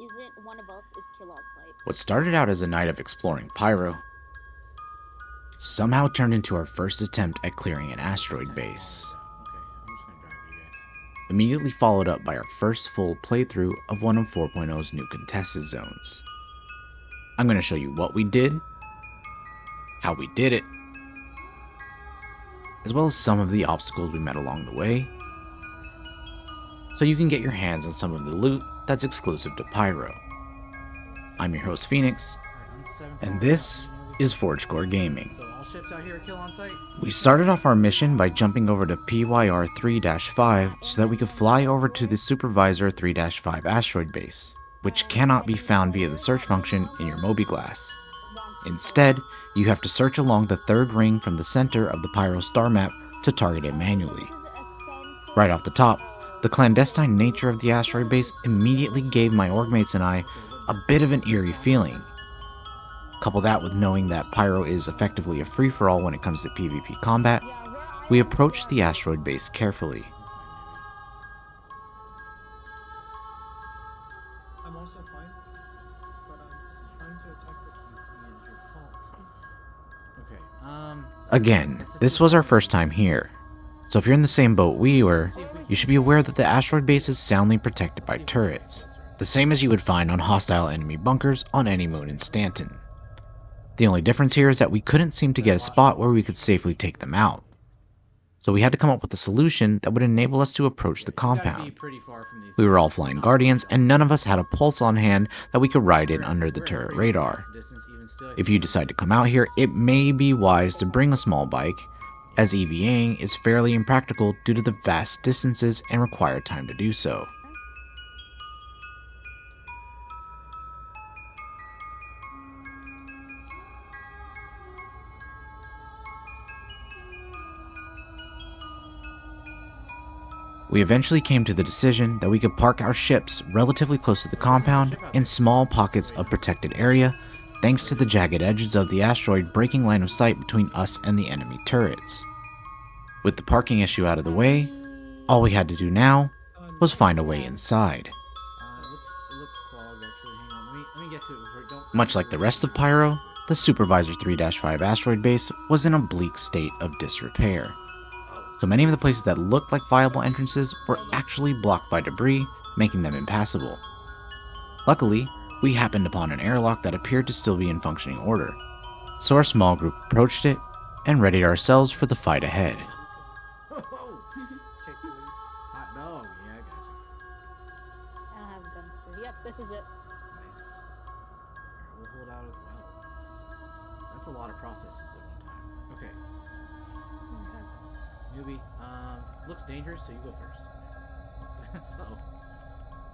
isn't one of us, it's kill on sight. What started out as a night of exploring Pyro somehow turned into our first attempt at clearing an asteroid base. Okay, I'm just gonna drive you guys. Immediately followed up by our first full playthrough of one of 4.0's new contested zones. I'm going to show you what we did, how we did it, as well as some of the obstacles we met along the way, so you can get your hands on some of the loot that's exclusive to Pyro. I'm your host Phoenix, and this is ForgeCore Gaming. So all ships out here kill on sight? We started off our mission by jumping over to PYR 3-5 so that we could fly over to the supervisor 3-5 asteroid base, which cannot be found via the search function in your Mobiglass. Instead, you have to search along the third ring from the center of the Pyro star map to target it manually. Right off the top, the clandestine nature of the asteroid base immediately gave my orgmates and I a bit of an eerie feeling. Couple that with knowing that Pyro is effectively a free-for-all when it comes to PvP combat, we approached the asteroid base carefully. I'm also fine, but I'm trying to attack the Okay, Again, this was our first time here, so if you're in the same boat we were, you should be aware that the asteroid base is soundly protected by turrets, the same as you would find on hostile enemy bunkers on any moon in Stanton. The only difference here is that we couldn't seem to get a spot where we could safely take them out. So we had to come up with a solution that would enable us to approach the compound. We were all flying Guardians, and none of us had a pulse on hand that we could ride in under the turret radar. If you decide to come out here, it may be wise to bring a small bike, as EVAing is fairly impractical due to the vast distances and required time to do so. We eventually came to the decision that we could park our ships relatively close to the compound in small pockets of protected area, thanks to the jagged edges of the asteroid breaking line of sight between us and the enemy turrets. With the parking issue out of the way, all we had to do now was find a way inside. It looks clogged actually. Hang on, let me get to it before don't. Much like the rest of Pyro, the Supervisor 3-5 asteroid base was in a bleak state of disrepair. So many of the places that looked like viable entrances were actually blocked by debris, making them impassable. Luckily, we happened upon an airlock that appeared to still be in functioning order, so our small group approached it and readied ourselves for the fight ahead. take the lead. Hot dog, yeah, I got you. I have a gun too. Yep, this is it. Nice. Alright, we'll hold out as well. That's a lot of processes at one time. Okay. Newbie, it looks dangerous, so you go first. Uh-oh.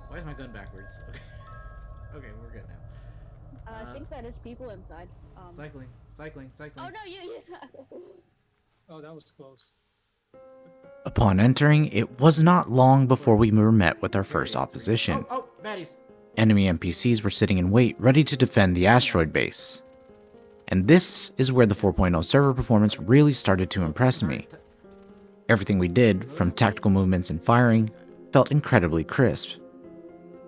Why is my gun backwards? Okay. Okay, we're good now. I think that is people inside. Cycling. Oh no, you. Oh, that was close. Upon entering, it was not long before we were met with our first opposition. Oh, baddies. Enemy NPCs were sitting in wait, ready to defend the asteroid base. And this is where the 4.0 server performance really started to impress me. Everything we did, from tactical movements and firing, felt incredibly crisp.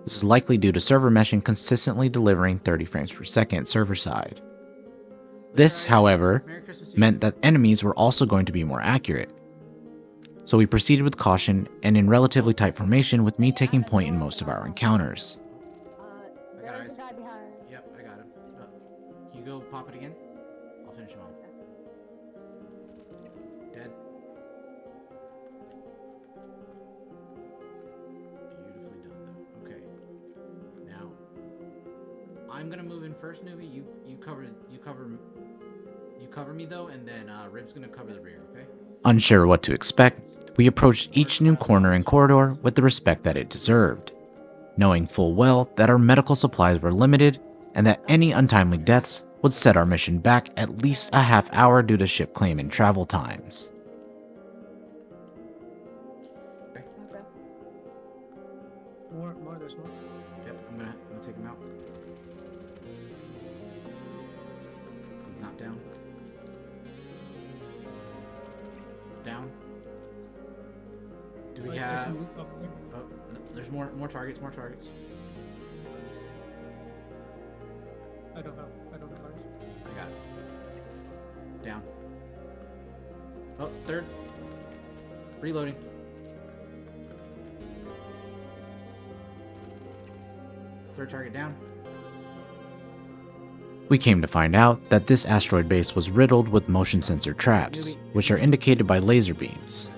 This is likely due to server meshing consistently delivering 30 frames per second server side. This, however, meant that enemies were also going to be more accurate. So we proceeded with caution and in relatively tight formation, with me taking point in most of our encounters. There is a guy behind. Yep, I got him. Can you go pop it again? I'll finish him off. Dead. Beautifully done, though. Okay. Now, I'm gonna move in first, newbie. You cover me though, and then Rib's gonna cover the rear. Okay. Unsure what to expect, we approached each new corner and corridor with the respect that it deserved, knowing full well that our medical supplies were limited and that any untimely deaths would set our mission back at least a half hour due to ship claim and travel times. Okay. More, there's more. Yep, I'm gonna take him out. He's not down. Down. Do we There's have? some loot up there. Oh, no, there's more targets. I don't have virus. I got it. Down. Oh, third. Reloading. Third target down. We came to find out that this asteroid base was riddled with motion sensor traps, which are indicated by laser beams.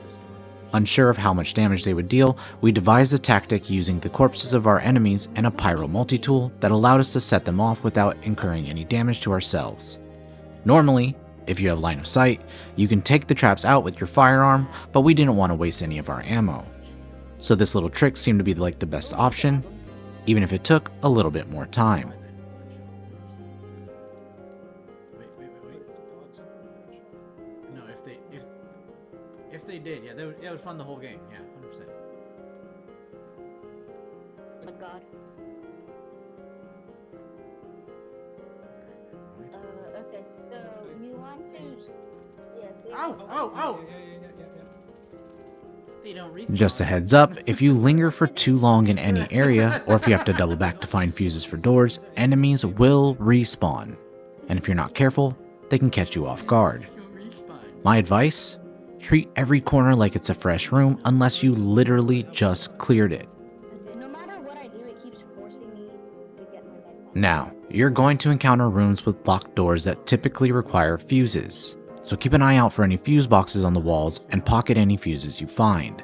Unsure of how much damage they would deal, we devised a tactic using the corpses of our enemies and a pyro multi-tool that allowed us to set them off without incurring any damage to ourselves. Normally, if you have line of sight, you can take the traps out with your firearm, but we didn't want to waste any of our ammo. So this little trick seemed to be like the best option, even if it took a little bit more time. No, if they did, yeah, that would fund the whole game. Yeah, 100%. Oh my god. Okay, so you want to... Yeah, Oh! They don't respawn. Just a heads up, if you linger for too long in any area, or if you have to double back to find fuses for doors, enemies will respawn. And if you're not careful, they can catch you off guard. My advice? Treat every corner like it's a fresh room unless you literally just cleared it. No matter what I do, it keeps forcing me to get my backpack. Now, you're going to encounter rooms with locked doors that typically require fuses, so keep an eye out for any fuse boxes on the walls and pocket any fuses you find.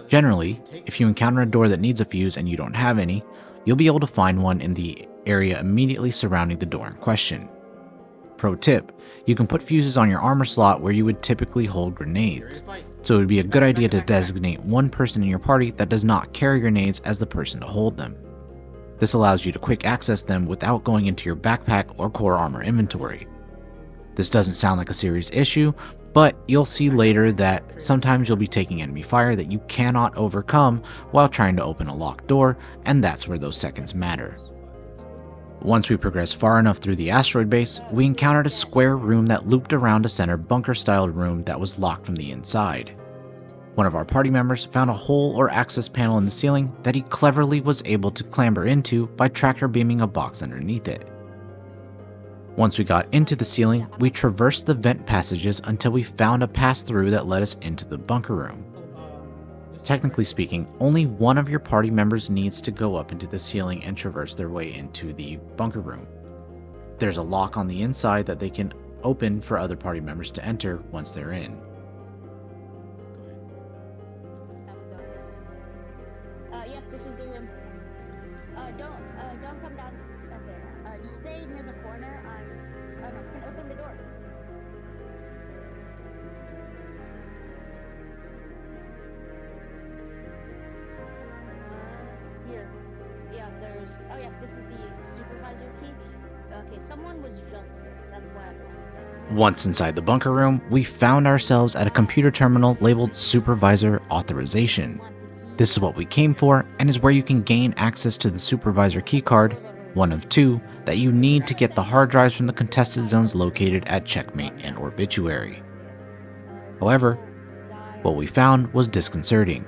Generally, if you encounter a door that needs a fuse and you don't have any, you'll be able to find one in the area immediately surrounding the door in question. Pro tip, you can put fuses on your armor slot where you would typically hold grenades, so it would be a good idea to designate one person in your party that does not carry grenades as the person to hold them. This allows you to quick access them without going into your backpack or core armor inventory. This doesn't sound like a serious issue, but you'll see later that sometimes you'll be taking enemy fire that you cannot overcome while trying to open a locked door, and that's where those seconds matter. Once we progressed far enough through the asteroid base, we encountered a square room that looped around a center bunker-style room that was locked from the inside. One of our party members found a hole or access panel in the ceiling that he cleverly was able to clamber into by tractor beaming a box underneath it. Once we got into the ceiling, we traversed the vent passages until we found a pass-through that led us into the bunker room. Technically speaking, only one of your party members needs to go up into the ceiling and traverse their way into the bunker room. There's a lock on the inside that they can open for other party members to enter once they're in. Yeah, this is the room. Don't come down. Okay, just stay near the corner. Oh no, can open the door. Here. Yeah, there's... Oh yeah, this is the supervisor key. Okay, someone was just here. That's why I'm... Once inside the bunker room, we found ourselves at a computer terminal labeled Supervisor Authorization. This is what we came for, and is where you can gain access to the supervisor keycard, one of two, that you need to get the hard drives from the contested zones located at Checkmate and Obituary. However, what we found was disconcerting.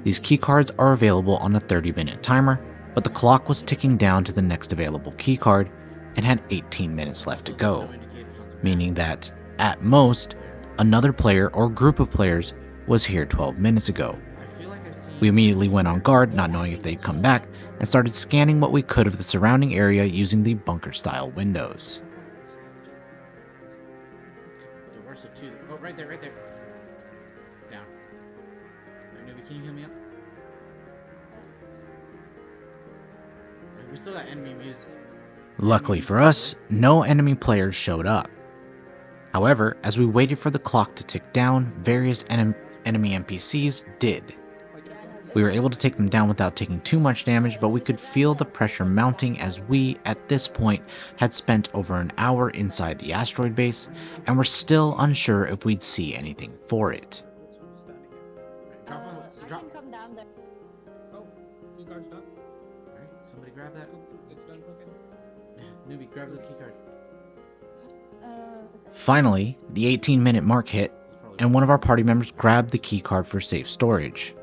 These keycards are available on a 30-minute timer, but the clock was ticking down to the next available keycard and had 18 minutes left to go, meaning that, at most, another player or group of players was here 12 minutes ago. We immediately went on guard, not knowing if they'd come back, and started scanning what we could of the surrounding area using the bunker-style windows. Where's the two? Oh, right there. Down. Alright, Newbie, can you heal me up? We still got enemy music. Luckily for us, no enemy players showed up. However, as we waited for the clock to tick down, various enemy NPCs did. We were able to take them down without taking too much damage, but we could feel the pressure mounting as we, at this point, had spent over an hour inside the asteroid base, and were still unsure if we'd see anything for it. I can come down there. Oh, keycard's done. Alright, somebody grab that. It's done. Okay. Newbie, grab the keycard. Finally, the 18-minute mark hit, and one of our party members grabbed the keycard for safe storage.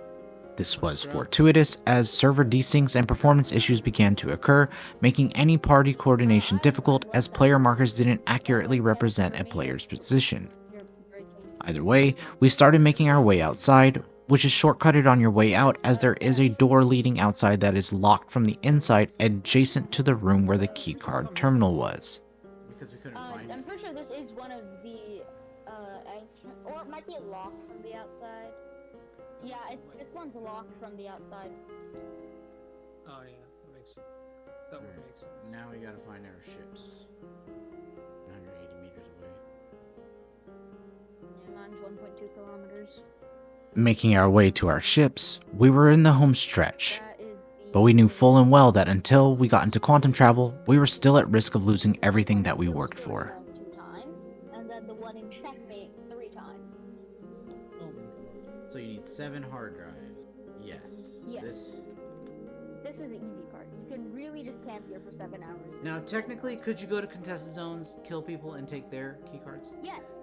This was fortuitous as server desyncs and performance issues began to occur, making any party coordination difficult as player markers didn't accurately represent a player's position. You're breaking. Either way, we started making our way outside, which is shortcutted on your way out as there is a door leading outside that is locked from the inside adjacent to the room where the keycard terminal was. Because we couldn't find I'm it. pretty sure this is one of the entrance, or it might be locked from the outside. Yeah, this one's locked from the outside. Oh yeah, that would make sense. Now we gotta find our ships. 980 meters away. Yeah, mine's 1.2 kilometers. Making our way to our ships, we were in the home stretch, That is but we knew full and well that until we got into quantum travel, we were still at risk of losing everything that we worked for. 2 times, and then the one in Checkmate 3 times. Oh my god. So you need 7 hard drives. Yes. Yes. This is the easy part. You can really just camp here for 7 hours. Now, technically, could you go to contested zones, kill people, and take their keycards? Yes.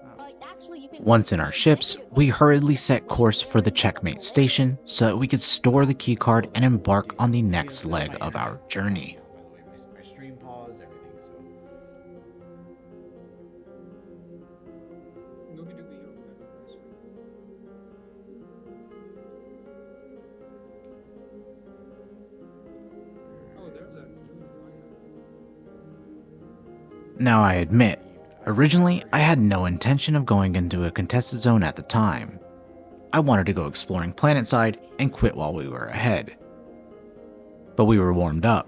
Oh. Actually, you can. Once in our ships, we hurriedly set course for the Checkmate station so that we could store the keycard and embark on the next leg of our journey. By the way, my stream paused, everything, so... Oh, there's a. Now I admit, originally I had no intention of going into a contested zone at the time. I wanted to go exploring planetside and quit while we were ahead. But we were warmed up,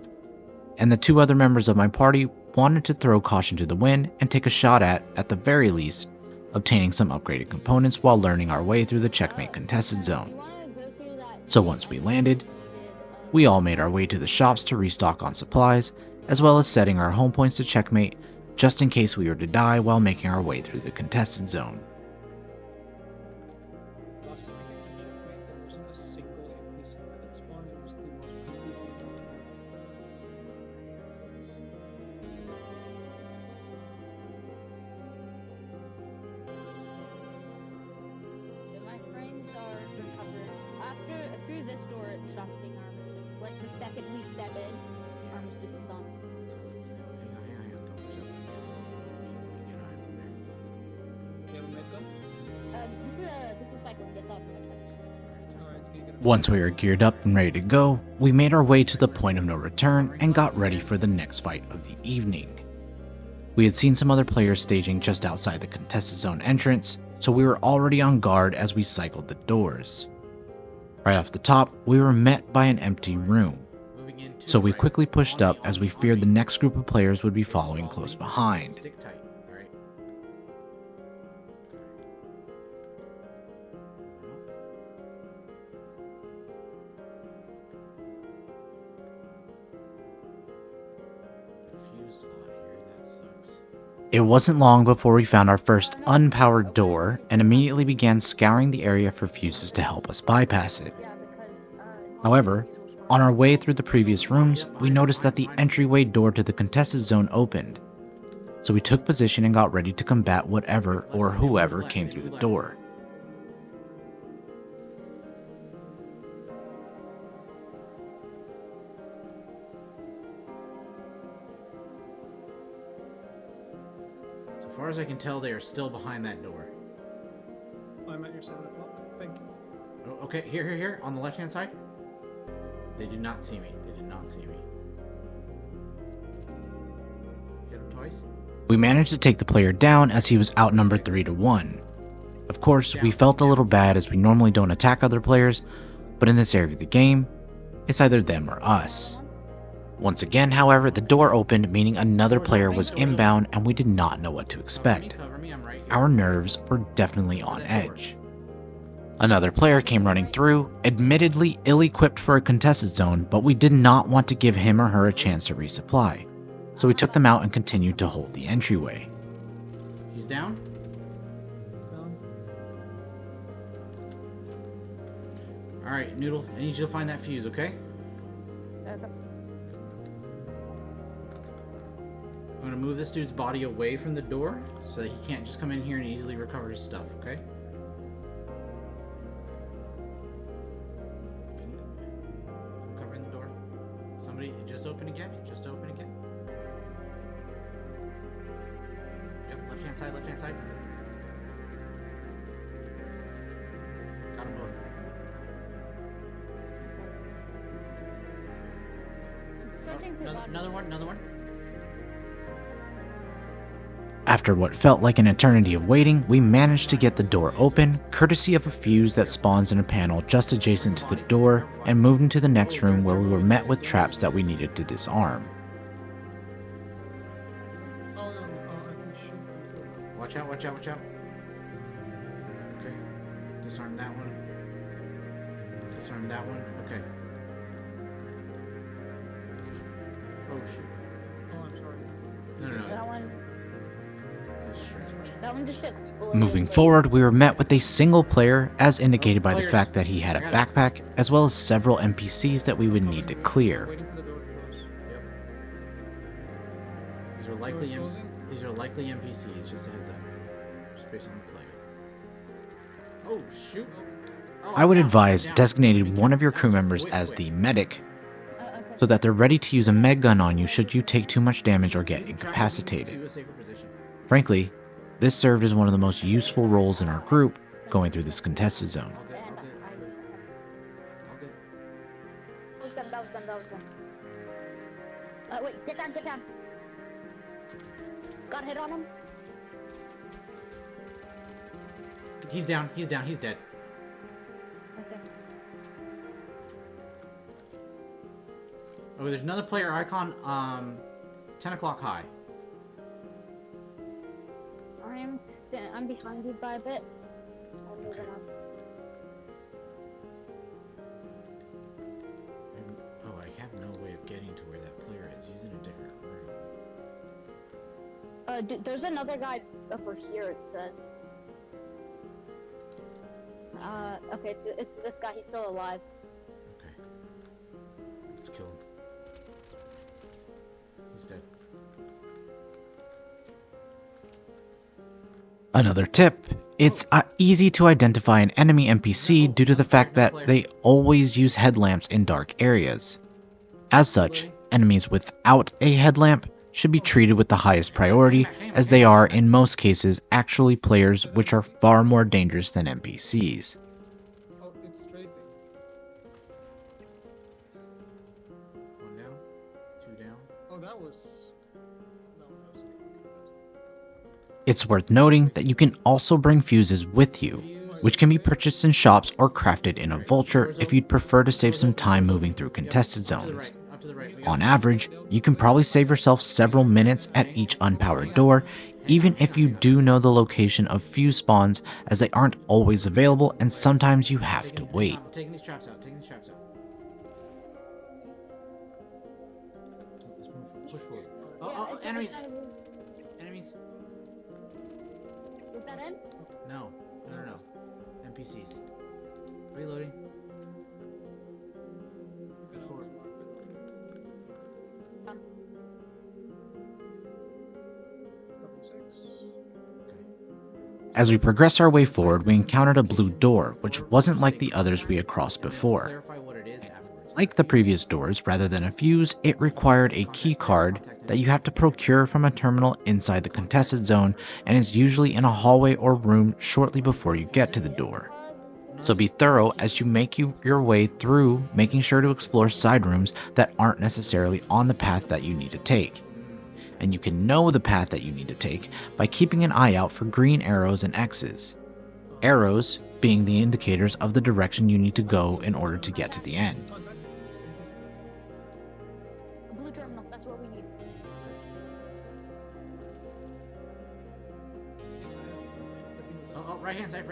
and the 2 other members of my party wanted to throw caution to the wind and take a shot at the very least, obtaining some upgraded components while learning our way through the Checkmate contested zone. So once we landed, we all made our way to the shops to restock on supplies, as well as setting our home points to Checkmate just in case we were to die while making our way through the contested zone. Last time I came to Checkmate, there wasn't a single NPC that spawned. It was the most completely. My frames are recovered. Through this door, it stops being armistice. Like the second we step in, armistice is gone. So let's... Hang on. Don't push up. Get eyes in there. You have a med gun? This is cycling. Yes, I have my gun. Alright, so you get a. Once we were geared up and ready to go, we made our way to the point of no return and got ready for the next fight of the evening. We had seen some other players staging just outside the contested zone entrance, so we were already on guard as we cycled the doors. Right off the top, we were met by an empty room, Moving in to so the we right. quickly pushed On up the- as we on feared the the- next group of players would be following close behind. Stick tight, alright? Fuse slot here, that sucks. It wasn't long before we found our first unpowered door and immediately began scouring the area for fuses to help us bypass it. Yeah, because. However, on our way through the previous rooms, we noticed that the entryway door to the contested zone opened. So we took position and got ready to combat whatever or whoever came through the door. So far as I can tell, they are still behind that door. I'm at your 7 o'clock. Thank you. Oh, okay, here, on the left-hand side. They did not see me. They did not see me. Hit him twice. We managed to take the player down as he was outnumbered 3-1. Of course, we felt a little bad as we normally don't attack other players, but in this area of the game, it's either them or us. Once again, however, the door opened, meaning another player was inbound and we did not know what to expect. Cover me, I'm right here. Our nerves were definitely on edge. Another player came running through, admittedly ill-equipped for a contested zone, but we did not want to give him or her a chance to resupply. So we took them out and continued to hold the entryway. He's down. Down. Alright, Noodle, I need you to find that fuse, okay? Okay. I'm gonna move this dude's body away from the door so that he can't just come in here and easily recover his stuff, okay? Somebody, it just opened again. It just opened again. Yep, left hand side, left hand side. Got them both. Searching for bodies. Another one, another one. After what felt like an eternity of waiting, we managed to get the door open, courtesy of a fuse that spawns in a panel just adjacent to the door, and moved into the next room where we were met with traps that we needed to disarm. Oh, no, I can shoot them. Watch out, watch out, watch out. Okay. Disarm that one. Disarm that one. Okay. Oh, shoot. Oh, I'm sorry. No. That one. Oh, strange. That one just exploded. Moving forward, we were met with a single player, as indicated by the fact that he had a backpack, as well as several NPCs that we would need to clear. Waiting for the door to close. Yep. These are Door's likely closing? these are likely NPCs, just a heads up. Just based on the play. Oh shoot. Oh, I would I'm down, advise I'm down. designating one of your crew Absolutely. members Wait, as wait. the medic, Okay. so that they're ready to use a med gun on you should you take too much damage or get Track incapacitated. to a safer position. Frankly, this served as one of the most useful roles in our group going through this contested zone. All good, all And good, all good. All good. That was them. Wait, get down. Got a hit on him? He's down, he's dead. Okay. Oh, there's another player icon, 10 o'clock high. I'm behind you by a bit. I'll move Okay. it up. Oh, I have no way of getting to where that player is. He's in a different room. There's another guy over here, it says. Okay, it's this guy, he's still alive. Okay. Let's kill him. He's dead. Another tip, it's easy to identify an enemy NPC due to the fact that they always use headlamps in dark areas. As such, enemies without a headlamp should be treated with the highest priority, as they are, in most cases, actually players which are far more dangerous than NPCs. Oh, it's strafing. One down, two down. Oh, that was It's worth noting that you can also bring fuses with you, which can be purchased in shops or crafted in a vulture if you'd prefer to save some time moving through contested zones. Up to the right. On average, you can probably save yourself several minutes at each unpowered door, even if you do know the location of fuse spawns, as they aren't always available and sometimes you have to wait. I'm taking these traps out, Let's move, push forward. Oh, enemies! Enemies! Is that in? No. NPCs. Reloading. Push forward. As we progress our way forward, we encountered a blue door, which wasn't like the others we had crossed before. Clarify what it is afterwards. Like the previous doors, rather than a fuse, it required a key card that you have to procure from a terminal inside the contested zone, and is usually in a hallway or room shortly before you get to the door. So be thorough as you make your way through, making sure to explore side rooms that aren't necessarily on the path that you need to take. And you can know the path that you need to take by keeping an eye out for green arrows and X's. Arrows being the indicators of the direction you need to go in order to get to the end. Blue terminal, that's what we need. Oh, right hand side.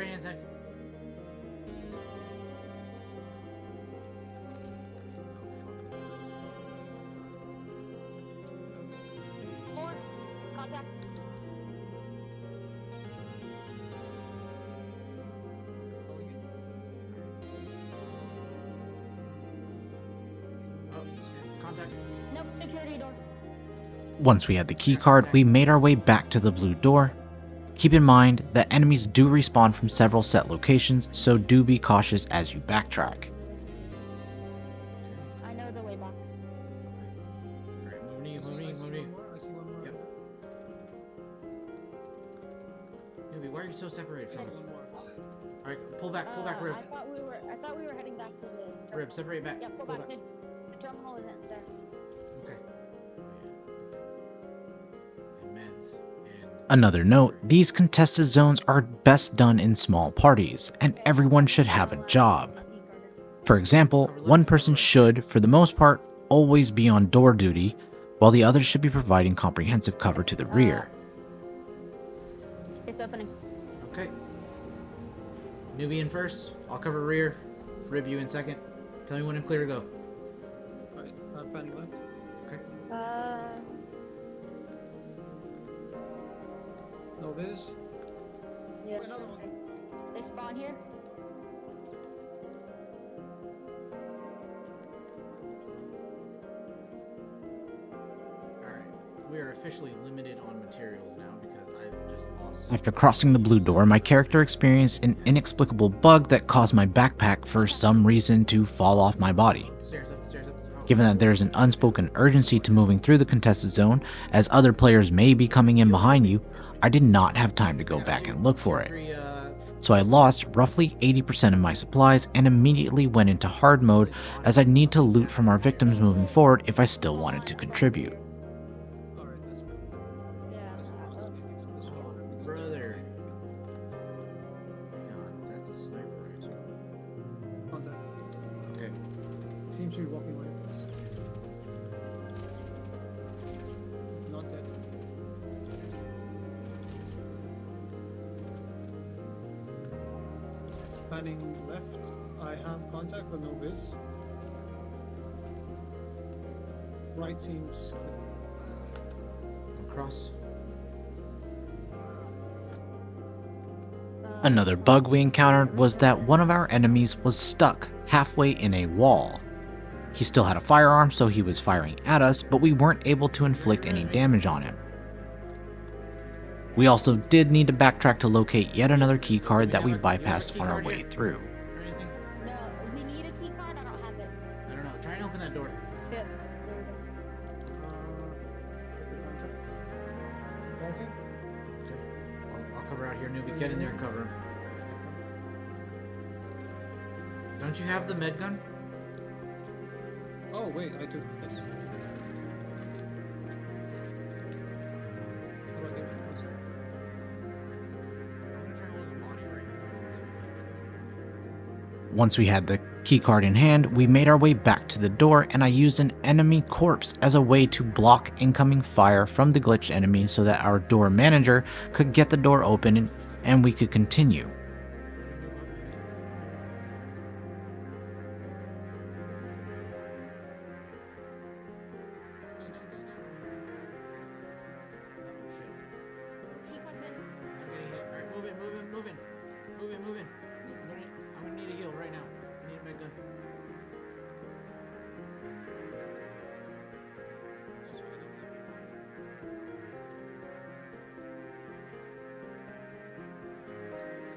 Or, contact. Oh, contact. Nope, security door. Once we had the key card, we made our way back to the blue door. Keep in mind that enemies do respawn from several set locations, so do be cautious as you backtrack. I know the way back. separated from There's us. one more. Alright, pull back, Rib. I thought we were heading back to the terminal. Rib, separate back. Yeah, pull back. The terminal isn't there. Okay. And meds. And Another note, these contested zones are best done in small parties, and everyone should have a job. For example, one person should, for the most part, always be on door duty, while the others should be providing comprehensive cover to the rear. It's opening. okay. Newbie in first. I'll cover rear. Rib you in second. Tell me when I'm clear to go. Alright, I'm panning left. Okay. No viz. Yeah. Another one. They spawn here. Alright. We are officially limited on materials now because I just lost. After crossing the blue door, my character experienced an inexplicable bug that caused my backpack for some reason to fall off my body. Up the stairs. Oh. Given that there is an unspoken urgency to moving through the contested zone, as other players may be coming in behind you, I did not have time to go back and look for it. So I lost roughly 80% of my supplies and immediately went into hard mode, as I'd need to loot from our victims moving forward if I still wanted to contribute. Alright, that's good. Yeah. Oh, brother. Hang on, that's a sniper rifle. Contact. Okay. Seems to be walking away from us. Not dead. Panning left. I have contact but no viz. Right seems clear. Across. Another bug we encountered was that one of our enemies was stuck halfway in a wall. He still had a firearm, so he was firing at us, but we weren't able to inflict any damage on him. We also did need to backtrack to locate yet another keycard that we bypassed on our way through. Or anything? No, we need a key card. I don't have it. I don't know. Try and open that door. Yeah. There we go. Vaulting? Okay. I'll cover out here, newbie. Get in there and cover him. Don't you have the med gun? Oh wait, I do. Yes. How do I get it? One second. I'm gonna try and hold the body right here. Once we had the keycard in hand, we made our way back to the door, and I used an enemy corpse as a way to block incoming fire from the glitched enemy so that our door manager could get the door open and we could continue. Key card's in. I'm getting hit. Alright, move in. I'm gonna need a heal right now. I need a med gun.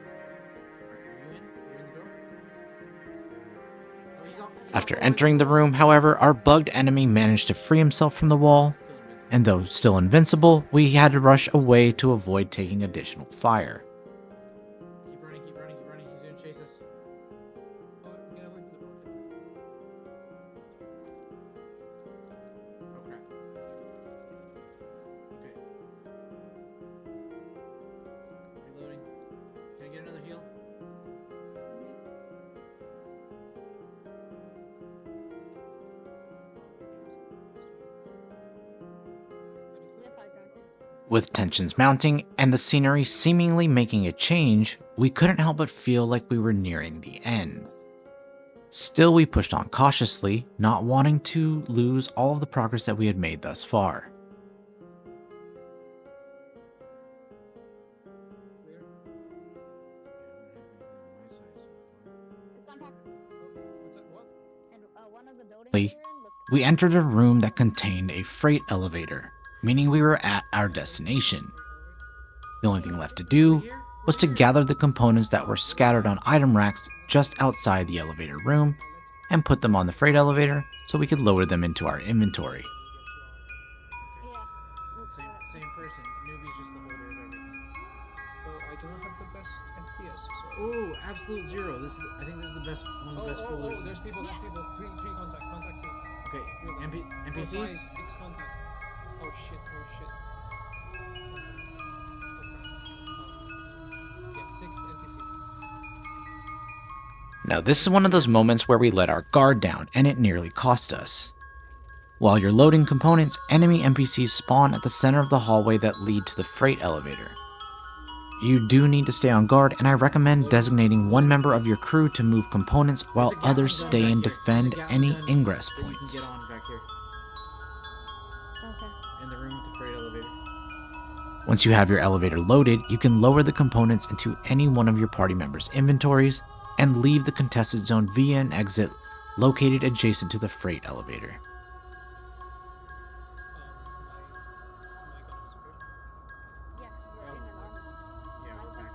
Alright, you're in the door? Oh, he's off After the entering the room, however, our bugged enemy managed to free himself from the wall, Still invincible. and though still invincible, we had to rush away to avoid taking additional fire. Keep running. He's gonna chase us. Oh, get away from the door. Oh crap. Okay. Reloading. Can I get another heal? Yep, I got it. With tensions mounting and the scenery seemingly making a change, we couldn't help but feel like we were nearing the end. Still, we pushed on cautiously, not wanting to lose all of the progress that we had made thus far. Clear. It's on top. What's that? What? And one of the buildings Lee, we're in looks. We entered a room that contained a freight elevator, meaning we were at our destination. The only thing left to do was to gather the components that were scattered on item racks just outside the elevator room and put them on the freight elevator so we could load them into our inventory. Yeah. Same person. Newbie's just the holder of everything. So I do not have the best absolute zero. I think this is the best, one of the best coolers. There's people. Three contact. Contact three. Okay, Three of them. NPCs? 4, 5, 6 contact. Oh shit. Yeah, 6 NPCs. Now, this is one of those moments where we let our guard down and it nearly cost us. While you're loading components, enemy NPCs spawn at the center of the hallway that lead to the freight elevator. You do need to stay on guard, and I recommend designating one member of your crew to move components while There's a Gatling others gun stay back and here. defend There's a any Gatling gun ingress that you can points. get on back here Okay. in the room with the freight elevator. Once you have your elevator loaded, you can lower the components into any one of your party members' inventories and leave the contested zone via an exit located adjacent to the freight elevator. My Yeah, we're in an armor. Yeah, we're back.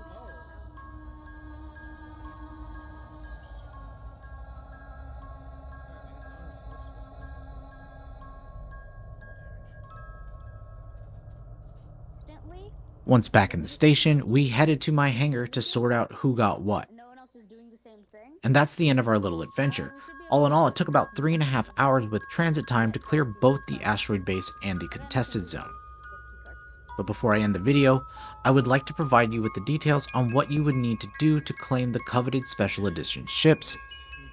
Instantly, Once back in the station, we headed to my hangar to sort out who got what. no one else is doing the same thing. And that's the end of our little adventure. All in all, it took about 3.5 hours with transit time to clear both the asteroid base and the contested zone. But before I end the video, I would like to provide you with the details on what you would need to do to claim the coveted special edition ships.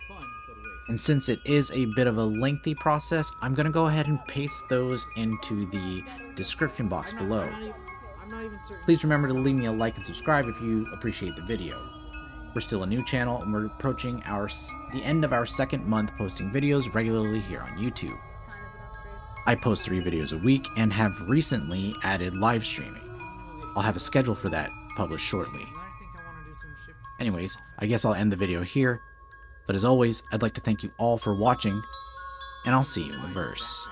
Fun, but waste. And since it is a bit of a lengthy process, I'm going to go ahead and paste those into the description box below. I'm not even certain. Please remember to leave me a like and subscribe if you appreciate the video. We're still a new channel and we're approaching the end of our second month posting videos regularly here on YouTube. I post 3 videos a week and have recently added live streaming. I'll have a schedule for that published shortly. I think I want to do some ship. Anyways, I guess I'll end the video here, but as always, I'd like to thank you all for watching, and I'll see you in the verse.